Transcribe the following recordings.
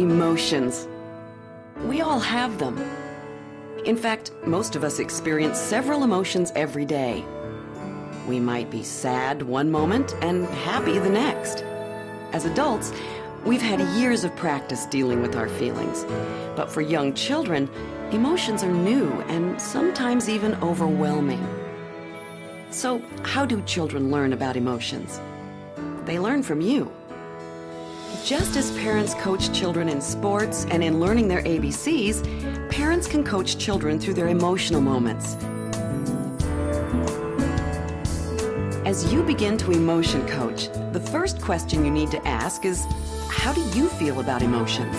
Emotions. We all have them. In fact, most of us experience several emotions every day. We might be sad one moment and happy the next. As adults, we've had years of practice dealing with our feelings. But for young children, emotions are new and sometimes even overwhelming. So, how do children learn about emotions? They learn from you. Just as parents coach children in sports and in learning their ABCs, parents can coach children through their emotional moments. As you begin to emotion coach, the first question you need to ask is, how do you feel about emotions?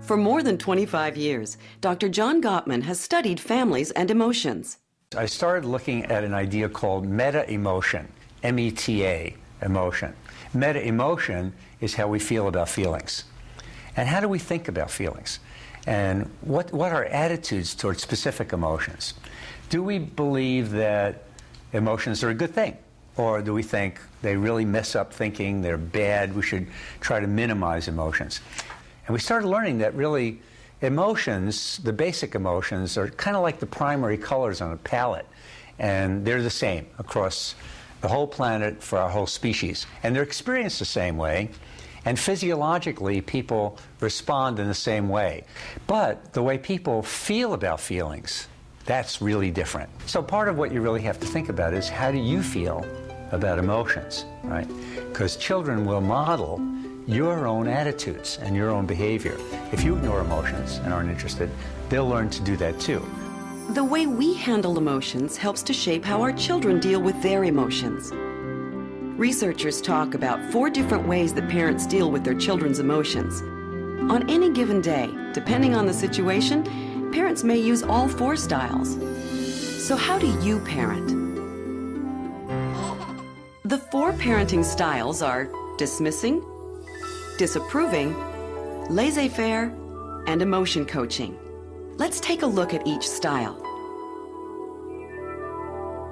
For more than 25 years, Dr. John Gottman has studied families and emotions. I started looking at an idea called meta-emotion, M-E-T-A, emotion. Meta-emotion is how we feel about feelings. And how do we think about feelings? And what are attitudes towards specific emotions? Do we believe that emotions are a good thing? Or do we think they really mess up thinking, they're bad, we should try to minimize emotions? And we started learning that really emotions, the basic emotions, are kind of like the primary colors on a palette. And they're the same across the whole planet for our whole species. And they're experienced the same way. And physiologically, people respond in the same way. But the way people feel about feelings, that's really different. So part of what you really have to think about is, how do you feel about emotions, right? Because children will model your own attitudes and your own behavior. If you ignore emotions and aren't interested, they'll learn to do that too. The way we handle emotions helps to shape how our children deal with their emotions. Researchers talk about 4 different ways that parents deal with their children's emotions. On any given day, depending on the situation, parents may use all 4 styles. So how do you parent? The 4 parenting styles are dismissing, disapproving, laissez-faire, and emotion coaching. Let's take a look at each style.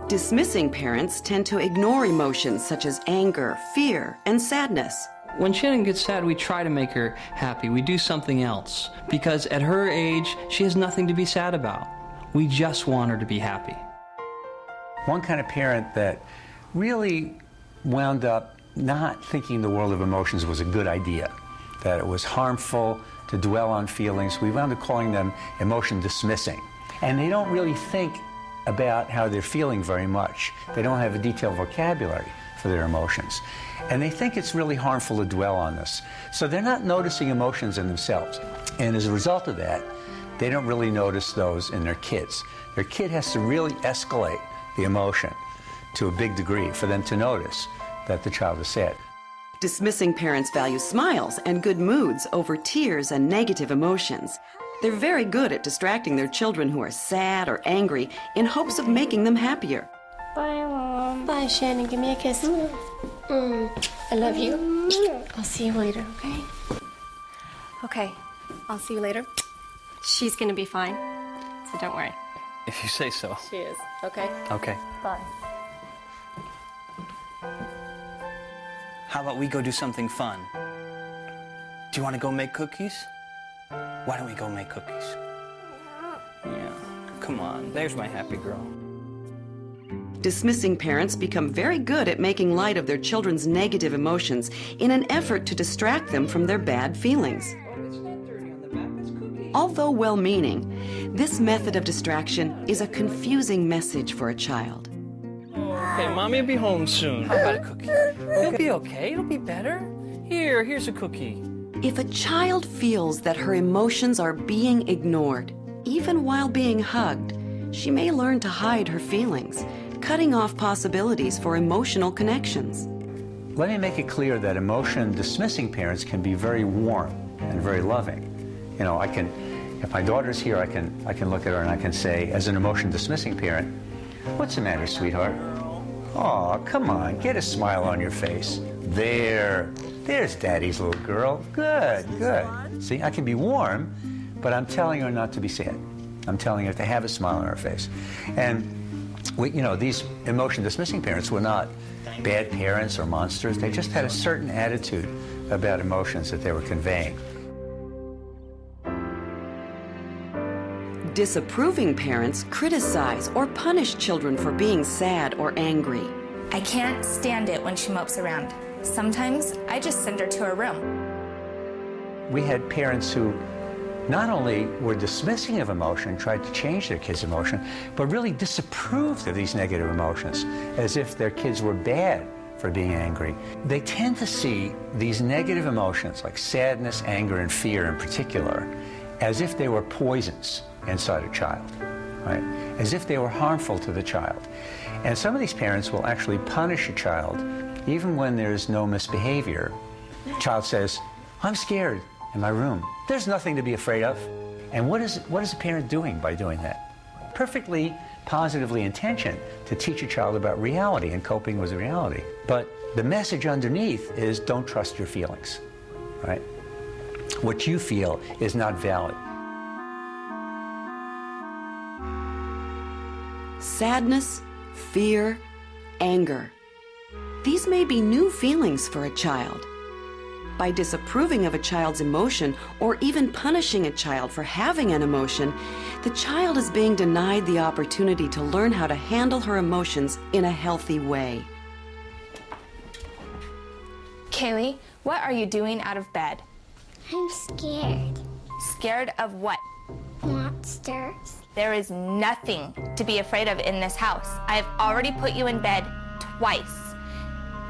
Dismissing parents tend to ignore emotions such as anger, fear, and sadness. When Shannon gets sad, we try to make her happy. We do something else. Because at her age, she has nothing to be sad about. We just want her to be happy. One kind of parent that really wound up not thinking the world of emotions was a good idea, that it was harmful to dwell on feelings. We wound up calling them emotion dismissing. And they don't really think about how they're feeling very much. They don't have a detailed vocabulary for their emotions. And they think it's really harmful to dwell on this. So they're not noticing emotions in themselves. And as a result of that, they don't really notice those in their kids. Their kid has to really escalate the emotion to a big degree for them to notice that the child is sad. Dismissing parents value smiles and good moods over tears and negative emotions. They're very good at distracting their children who are sad or angry in hopes of making them happier. Bye, Mom. Bye, Shannon. Give me a kiss. I love you. I'll see you later, okay? Okay. I'll see you later. She's gonna be fine, so don't worry. If you say so. She is. Okay? Okay. Bye. How about we go do something fun? Do you want to go make cookies? Why don't we go make cookies? Yeah, come on. There's my happy girl. Dismissing parents become very good at making light of their children's negative emotions in an effort to distract them from their bad feelings. Although well-meaning, this method of distraction is a confusing message for a child. Okay, Mommy will be home soon. How about a cookie? It'll be okay. It'll be better. Here's a cookie. If a child feels that her emotions are being ignored, even while being hugged, she may learn to hide her feelings, cutting off possibilities for emotional connections. Let me make it clear that emotion-dismissing parents can be very warm and very loving. You know, if my daughter's here, I can look at her and I can say, as an emotion-dismissing parent, "What's the matter, sweetheart? Aw, come on, get a smile on your face. There's Daddy's little girl. Good, good." See, I can be warm, but I'm telling her not to be sad. I'm telling her to have a smile on her face. And these emotion-dismissing parents were not bad parents or monsters. They just had a certain attitude about emotions that they were conveying. Disapproving parents criticize or punish children for being sad or angry. I can't stand it when she mopes around. Sometimes I just send her to her room. We had parents who not only were dismissing of emotion, tried to change their kids' emotion, but really disapproved of these negative emotions, as if their kids were bad for being angry. They tend to see these negative emotions, like sadness, anger, and fear in particular, as if they were poisons inside a child, right? As if they were harmful to the child. And some of these parents will actually punish a child even when there's no misbehavior. The child says, "I'm scared in my room." There's nothing to be afraid of. And what is a parent doing by doing that? Perfectly positively intentioned to teach a child about reality and coping with reality. But the message underneath is don't trust your feelings, right? What you feel is not valid. Sadness, fear, anger. These may be new feelings for a child. By disapproving of a child's emotion or even punishing a child for having an emotion, the child is being denied the opportunity to learn how to handle her emotions in a healthy way. Kaylee, what are you doing out of bed? I'm scared. Scared of what? Monsters. There is nothing to be afraid of in this house. I have already put you in bed twice.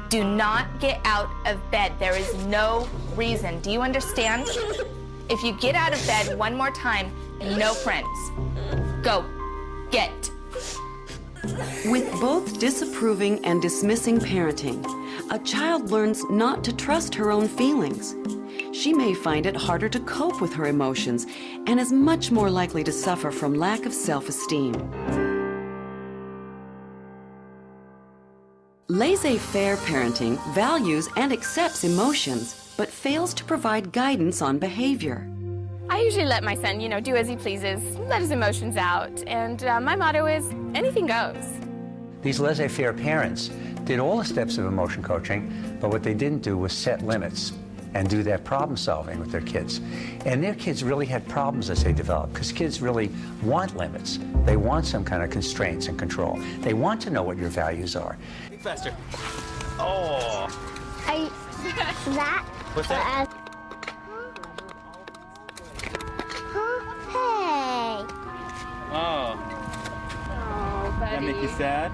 Do not get out of bed. There is no reason. Do you understand? If you get out of bed one more time, no friends. Go. Get. With both disapproving and dismissing parenting, a child learns not to trust her own feelings. She may find it harder to cope with her emotions and is much more likely to suffer from lack of self-esteem. Laissez-faire parenting values and accepts emotions, but fails to provide guidance on behavior. I usually let my son, do as he pleases, let his emotions out, and my motto is, anything goes. These laissez-faire parents did all the steps of emotion coaching, but what they didn't do was set limits and do that problem solving with their kids. And their kids really had problems as they developed, because kids really want limits. They want some kind of constraints and control. They want to know what your values are. Think faster. Oh. That. What's that? Hey. Oh. Oh, buddy. That make you sad?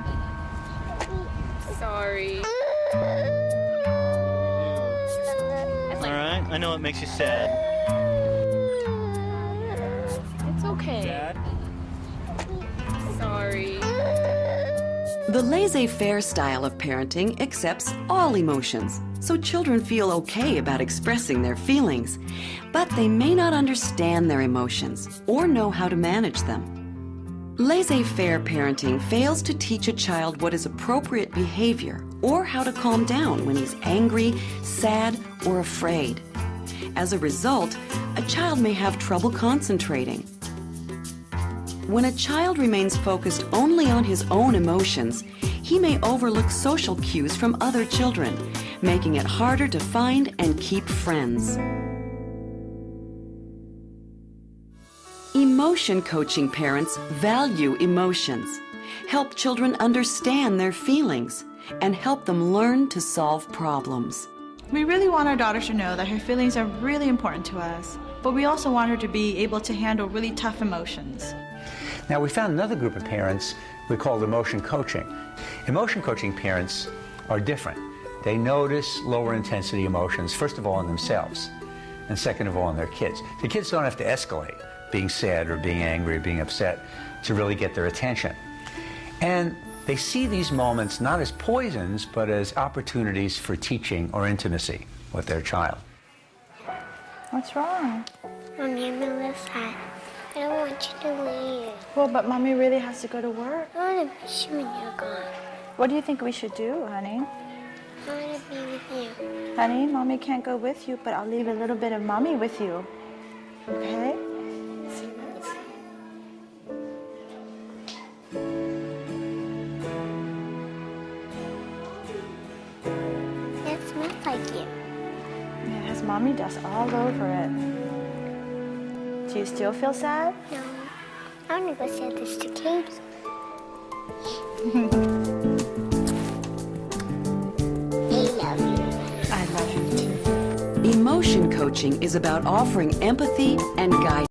Sorry. All right. I know it makes you sad. It's okay. Sad? Sorry. The laissez-faire style of parenting accepts all emotions, so children feel okay about expressing their feelings, but they may not understand their emotions or know how to manage them. Laissez-faire parenting fails to teach a child what is appropriate behavior or how to calm down when he's angry, sad, or afraid. As a result, a child may have trouble concentrating. When a child remains focused only on his own emotions, he may overlook social cues from other children, making it harder to find and keep friends. Emotion coaching parents value emotions, help children understand their feelings, and help them learn to solve problems. We really want our daughter to know that her feelings are really important to us, but we also want her to be able to handle really tough emotions. Now, we found another group of parents we called emotion coaching. Emotion coaching parents are different. They notice lower intensity emotions, first of all in themselves, and second of all in their kids. The kids don't have to escalate, being sad or being angry or being upset, to really get their attention. And they see these moments not as poisons, but as opportunities for teaching or intimacy with their child. What's wrong? Mommy, I'm really sad. I don't want you to leave. Well, but Mommy really has to go to work. I want to miss you when you're gone. What do you think we should do, honey? I want to be with you. Honey, Mommy can't go with you, but I'll leave a little bit of Mommy with you. Okay? It smells like you. It Mommy dust all over it. Do you still feel sad? No. I want to go say this to Katie. I love you. I love you too. Emotion coaching is about offering empathy and guidance.